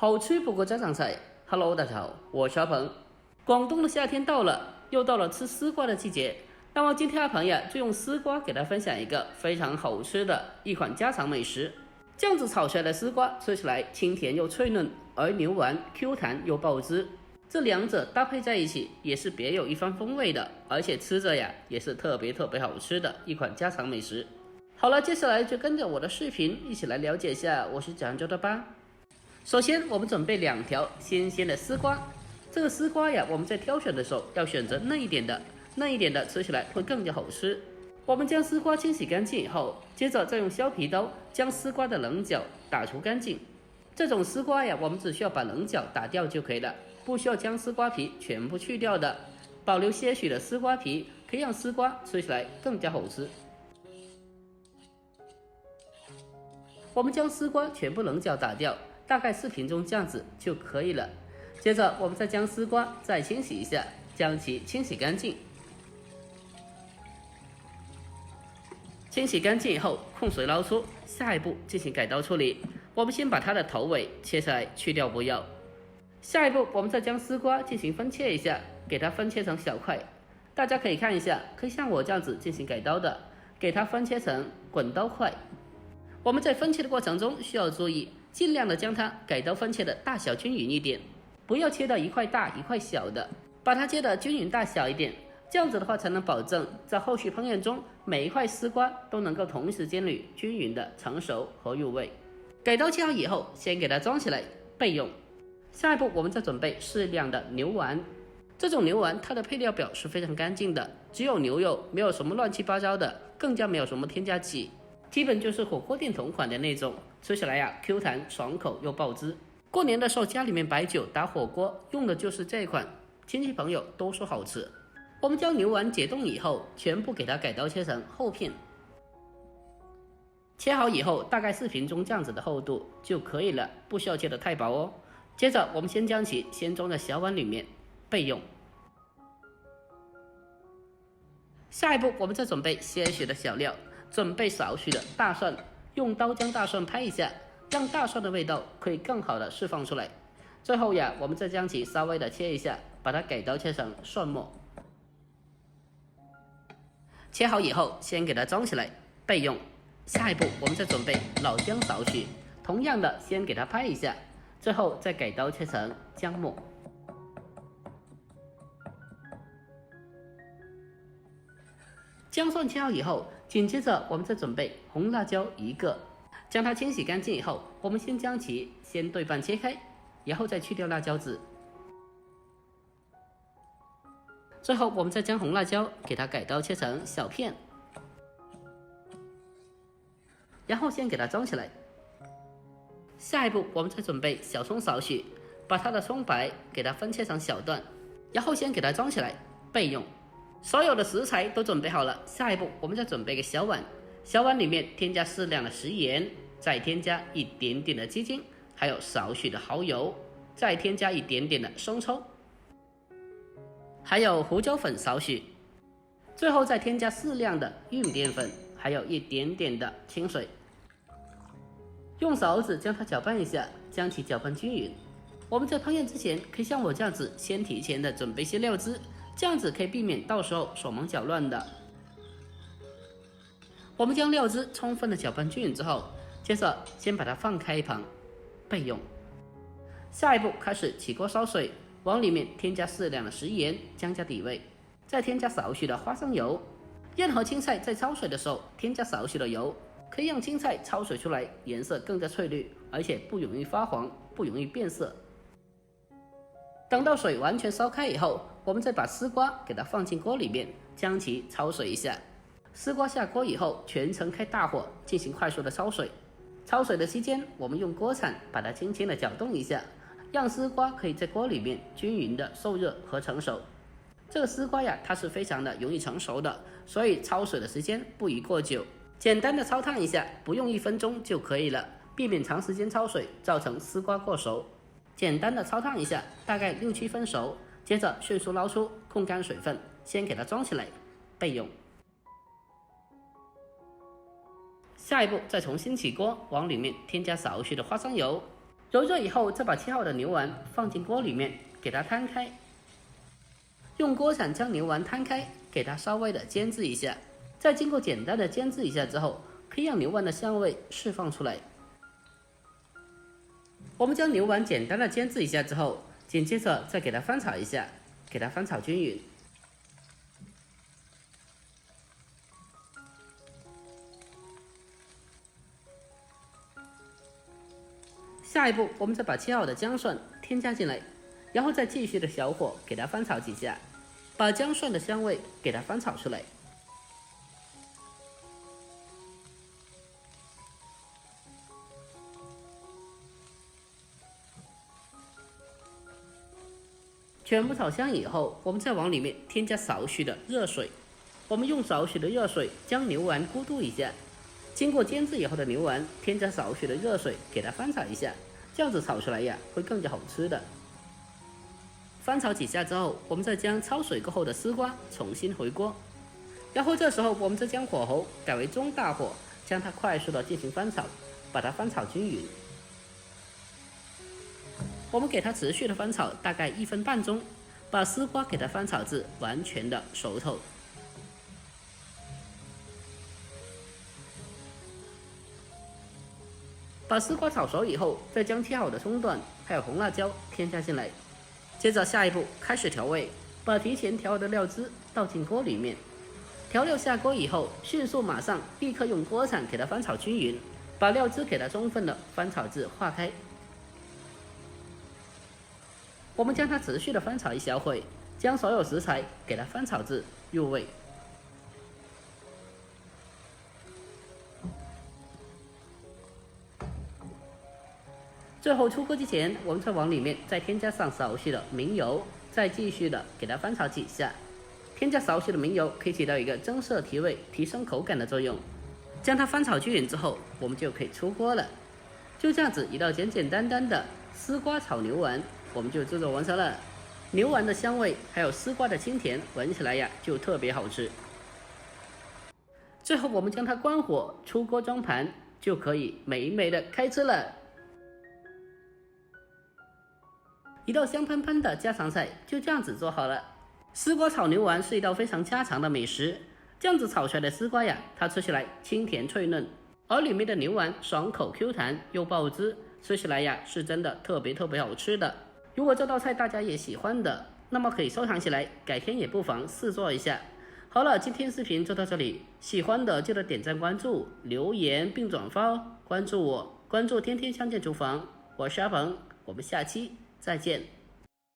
好吃不过家常菜。Hello， 大家好，我是阿鹏。广东的夏天到了，又到了吃丝瓜的季节。那么今天阿鹏呀，就用丝瓜给大家分享一个非常好吃的一款家常美食。酱子炒出来的丝瓜，吃起来清甜又脆嫩，而牛丸 Q 弹又爆汁，这两者搭配在一起，也是别有一番风味的，而且吃着呀，也是特别好吃的一款家常美食。好了，接下来就跟着我的视频一起来了解一下我是怎样做的吧。首先，我们准备2条新鲜的丝瓜。这个丝瓜呀，我们在挑选的时候要选择嫩一点的吃起来会更加好吃。我们将丝瓜清洗干净以后，接着再用削皮刀将丝瓜的棱角打除干净。这种丝瓜呀，我们只需要把棱角打掉就可以了，不需要将丝瓜皮全部去掉的，保留些许的丝瓜皮，可以让丝瓜吃起来更加好吃。我们将丝瓜全部棱角打掉，大概4瓶中这样子就可以了。接着我们再将丝瓜再清洗一下，将其清洗干净。清洗干净以后，控水捞出。下一步进行改刀处理。我们先把它的头尾切下来，去掉不要。下一步我们再将丝瓜进行分切一下，给它分切成小块。大家可以看一下，可以像我这样子进行改刀的，给它分切成滚刀块。我们在分切的过程中需要注意，尽量的将它改刀分切的大小均匀一点，不要切到一块大一块小的，把它切的均匀大小一点，这样子的话才能保证在后续烹饪中每一块丝瓜都能够同时间里均匀的成熟和入味。改刀切好以后，先给它装起来备用。下一步我们再准备适量的牛丸。这种牛丸它的配料表是非常干净的，只有牛肉，没有什么乱七八糟的，更加没有什么添加剂，基本就是火锅店同款的那种，吃起来呀 Q 弹爽口又爆汁。过年的时候家里面摆酒打火锅用的就是这款，亲戚朋友都说好吃。我们将牛丸解冻以后，全部给它改刀切成厚片。切好以后，大概4瓶中这样子的厚度就可以了，不需要切得太薄哦。接着我们先将其先装在小碗里面备用。下一步我们再准备些许的小料，准备少许的大蒜，用刀将大蒜拍一下，让大蒜的味道可以更好的释放出来。最后呀，我们再将其稍微的切一下，把它改刀切成蒜末。切好以后，先给它装起来备用。下一步我们再准备老姜少许，同样的先给它拍一下，最后再改刀切成姜末。姜蒜切好以后，紧接着我们再准备红辣椒1个，将它清洗干净以后，我们先将其先对半切开，然后再去掉辣椒籽。最后我们再将红辣椒给它改刀切成小片，然后先给它装起来。下一步我们再准备小葱少许，把它的葱白给它分切成小段，然后先给它装起来备用。所有的食材都准备好了，下一步我们再准备个小碗，小碗里面添加适量的食盐，再添加一点点的鸡精，还有少许的蚝油，再添加一点点的生抽，还有胡椒粉少许，最后再添加适量的玉米淀粉，还有一点点的清水。用勺子将它搅拌一下，将其搅拌均匀。我们在烹饪之前，可以像我这样子先提前的准备些料汁，这样子可以避免到时候手忙脚乱的。我们将料汁充分的搅拌均匀之后，接着先把它放开一旁备用。下一步开始起锅烧水，往里面添加适量的食盐，将加底味，再添加少许的花生油。任何青菜在焯水的时候添加少许的油，可以让青菜焯水出来颜色更加翠绿，而且不容易发黄，不容易变色。等到水完全烧开以后，我们再把丝瓜给它放进锅里面，将其焯水一下。丝瓜下锅以后，全程开大火进行快速的焯水。焯水的期间，我们用锅铲把它轻轻的搅动一下，让丝瓜可以在锅里面均匀的受热和成熟。这个丝瓜呀，它是非常的容易成熟的，所以焯水的时间不宜过久，简单的焯烫一下，不用1分钟就可以了，避免长时间焯水造成丝瓜过熟。简单的焯烫一下，大概6、7分熟，接着迅速捞出，控干水分，先给它装起来备用。下一步再重新起锅，往里面添加少许的花生油，揉热以后，再把切好的牛丸放进锅里面，给它摊开。用锅铲将牛丸摊开，给它稍微的煎制一下。在经过简单的煎制一下之后，可以让牛丸的香味释放出来。我们将牛丸简单的煎制一下之后，紧接着再给它翻炒一下，给它翻炒均匀。下一步，我们再把切好的姜蒜添加进来，然后再继续的小火给它翻炒几下，把姜蒜的香味给它翻炒出来。全部炒香以后，我们再往里面添加少许的热水。我们用少许的热水将牛丸咕嘟一下。经过煎制以后的牛丸，添加少许的热水给它翻炒一下，这样子炒出来呀会更加好吃的。翻炒几下之后，我们再将焯水过后的丝瓜重新回锅，然后这时候我们再将火候改为中大火，将它快速的进行翻炒，把它翻炒均匀。我们给它持续的翻炒大概1分半钟，把丝瓜给它翻炒至完全的熟透。把丝瓜炒熟以后，再将切好的葱段还有红辣椒添加进来。接着下一步开始调味，把提前调好的料汁倒进锅里面。调料下锅以后，马上立刻用锅铲给它翻炒均匀，把料汁给它充分的翻炒至化开。我们将它持续的翻炒一小会，将所有食材给它翻炒至入味。最后出锅之前，我们再往里面再添加上少许的明油，再继续的给它翻炒几下。添加少许的明油可以起到一个增色提味、提升口感的作用。将它翻炒均匀之后，我们就可以出锅了。就这样子，一道简简单单的丝瓜炒牛丸，我们就制作完成了。牛丸的香味还有丝瓜的清甜，闻起来呀就特别好吃。最后我们将它关火，出锅装盘，就可以美美的开吃了。一道香喷喷的家常菜就这样子做好了。丝瓜炒牛丸是一道非常家常的美食，这样子炒出来的丝瓜呀，它吃起来清甜脆嫩，而里面的牛丸爽口 Q 弹又爆汁，吃起来呀是真的特别好吃的。如果这道菜大家也喜欢的，那么可以收藏起来，改天也不妨试做一下。好了，今天视频就到这里，喜欢的记得点赞关注、留言并转发哦。关注我，关注天天相见厨房，我是阿鹏，我们下期再见。